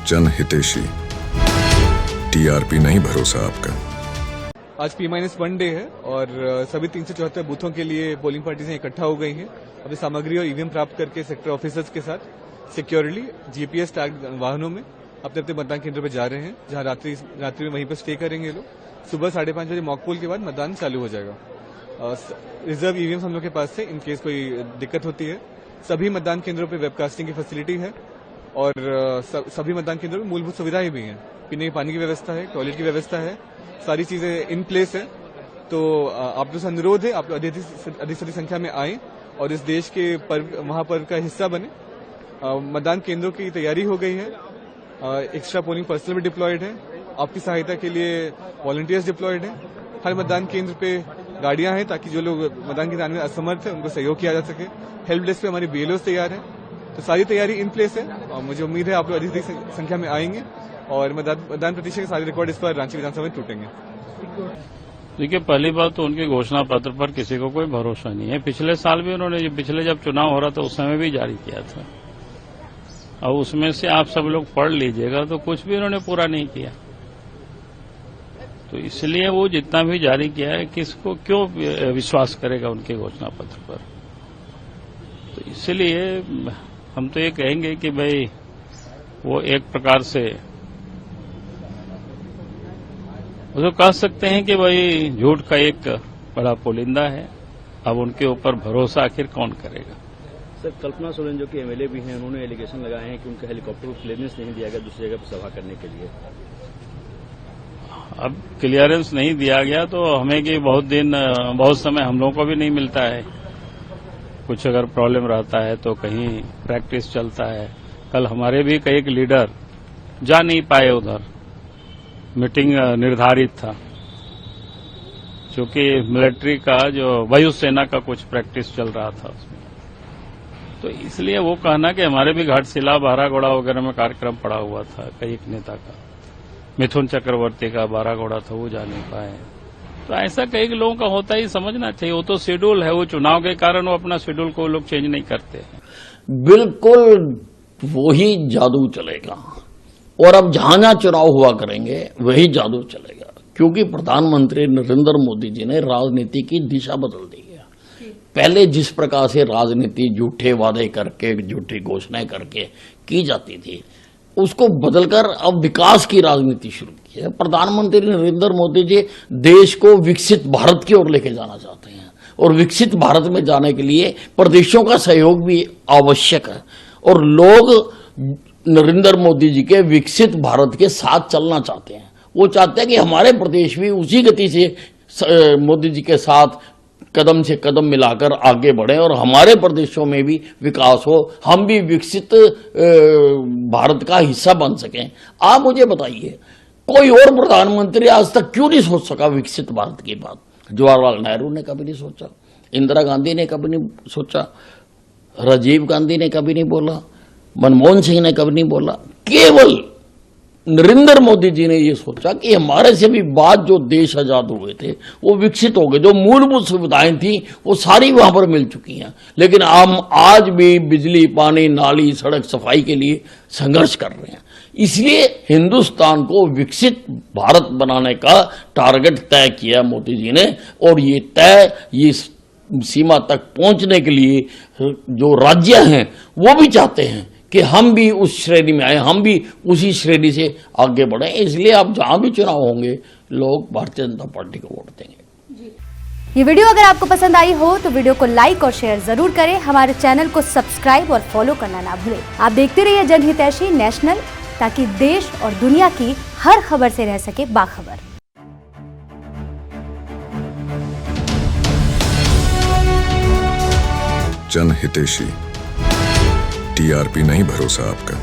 जन हितेशी, टीआरपी नहीं भरोसा आपका। आज P-1 डे है और सभी 374 बूथों के लिए पोलिंग पार्टीज इकट्ठा हो गई हैं। अभी सामग्री और ईवीएम प्राप्त करके सेक्टर ऑफिसर्स के साथ सिक्योरली जीपीएस टैग वाहनों में अपने अपने मतदान केंद्रों पर जा रहे हैं, जहां रात्रि में वहीं पर स्टे करेंगे लोग। सुबह 5:30 बजे मॉक पोल के बाद मतदान चालू हो जाएगा। रिजर्व ईवीएम हम लोग के पास से इन केस कोई दिक्कत होती है। सभी मतदान केंद्रों पर वेबकास्टिंग की फैसिलिटी है और सभी मतदान केंद्रों में मूलभूत सुविधाएं भी हैं। पीने के पानी की व्यवस्था है, टॉयलेट की व्यवस्था है, सारी चीजें इन प्लेस है। तो आप लोग से अनुरोध है, आप लोग अधिक से अधिक संख्या में आएं और इस देश के महापर्व का हिस्सा बने। मतदान केंद्रों की तैयारी हो गई है, एक्स्ट्रा पोलिंग पर्सनल भी डिप्लॉयड है, आपकी सहायता के लिए वॉलंटियर्स डिप्लॉयड है। हर मतदान केंद्र पे गाड़ियां हैं ताकि जो लोग मतदान केंद्र आने में असमर्थ है उनको सहयोग किया जा सके। हेल्प डेस्क पे हमारी बीएलओस तैयार है, तो सारी तैयारी इन प्लेस है और मुझे उम्मीद है आप लोग अधिक संख्या में आएंगे और मतदान प्रतिशत के सारे रिकॉर्ड इस पर रांची विधानसभा में टूटेंगे। देखिए, पहली बात तो उनके घोषणा पत्र पर किसी को कोई भरोसा नहीं है। पिछले साल भी उन्होंने पिछले जब चुनाव हो रहा था उस समय भी जारी किया था और उसमें से आप सब लोग पढ़ लीजिएगा तो कुछ भी उन्होंने पूरा नहीं किया। तो इसलिए वो जितना भी जारी किया है, किसको क्यों विश्वास करेगा उनके घोषणा पत्र पर। तो इसलिए हम तो ये कहेंगे कि भाई वो एक प्रकार से वो तो कह सकते हैं कि भाई झूठ का एक बड़ा पुलिंदा है। अब उनके ऊपर भरोसा आखिर कौन करेगा। सर, कल्पना सोरेन जो कि एमएलए भी हैं, उन्होंने एलिगेशन लगाए हैं कि उनके हेलीकॉप्टर को क्लियरेंस नहीं दिया गया दूसरी जगह पर सभा करने के लिए। अब क्लियरेंस नहीं दिया गया तो हमें कि बहुत समय हम लोगों को भी नहीं मिलता है। कुछ अगर प्रॉब्लम रहता है तो कहीं प्रैक्टिस चलता है। कल हमारे भी कई एक लीडर जा नहीं पाए, उधर मीटिंग निर्धारित था क्योंकि मिलिट्री का जो वायुसेना का कुछ प्रैक्टिस चल रहा था उसमें। तो इसलिए वो कहना कि हमारे भी घाटशिला, बारागोड़ा वगैरह में कार्यक्रम पड़ा हुआ था कई एक नेता का, मिथुन चक्रवर्ती का बारागोड़ा था, वो जा नहीं पाए। तो ऐसा कई लोगों का होता ही, समझना चाहिए। वो तो शेड्यूल है, वो चुनाव के कारण वो अपना शेड्यूल को लोग चेंज नहीं करते हैं। बिल्कुल वही जादू चलेगा और अब जहां चुनाव हुआ करेंगे वही जादू चलेगा, क्योंकि प्रधानमंत्री नरेंद्र मोदी जी ने राजनीति की दिशा बदल दी है। पहले जिस प्रकार से राजनीति झूठे वादे करके, झूठी घोषणाएं करके की जाती थी, उसको बदलकर अब विकास की राजनीति शुरू की है। प्रधानमंत्री नरेंद्र मोदी जी देश को विकसित भारत की ओर लेके जाना चाहते हैं और विकसित भारत में जाने के लिए प्रदेशों का सहयोग भी आवश्यक है और लोग नरेंद्र मोदी जी के विकसित भारत के साथ चलना चाहते हैं। वो चाहते हैं कि हमारे प्रदेश भी उसी गति से मोदी जी के साथ कदम से कदम मिलाकर आगे बढ़े और हमारे प्रदेशों में भी विकास हो, हम भी विकसित भारत का हिस्सा बन सकें। आप मुझे बताइए, कोई और प्रधानमंत्री आज तक क्यों नहीं सोच सका विकसित भारत की बात? जवाहरलाल नेहरू ने कभी नहीं सोचा, इंदिरा गांधी ने कभी नहीं सोचा, राजीव गांधी ने कभी नहीं बोला, मनमोहन सिंह ने कभी नहीं बोला। केवल नरेंद्र मोदी जी ने ये सोचा कि हमारे से भी बाद जो देश आजाद हुए थे वो विकसित हो गए, जो मूलभूत सुविधाएं थी वो सारी वहां पर मिल चुकी हैं, लेकिन हम आज भी बिजली, पानी, नाली, सड़क, सफाई के लिए संघर्ष कर रहे हैं। इसलिए हिंदुस्तान को विकसित भारत बनाने का टारगेट तय किया मोदी जी ने और ये सीमा तक पहुंचने के लिए जो राज्य हैं वो भी चाहते हैं कि हम भी उस श्रेणी में आए, हम भी उसी श्रेणी से आगे बढ़े। इसलिए अब जहां भी चुनाव होंगे लोग भारतीय जनता पार्टी को वोट देंगे। ये वीडियो अगर आपको पसंद आई हो तो वीडियो को लाइक और शेयर जरूर करें। हमारे चैनल को सब्सक्राइब और फॉलो करना ना भूलें। आप देखते रहिए जनहितैषी नेशनल, ताकि देश और दुनिया की हर खबर से रह सके बाखबर। जन हितेशी, टीआरपी नहीं भरोसा आपका।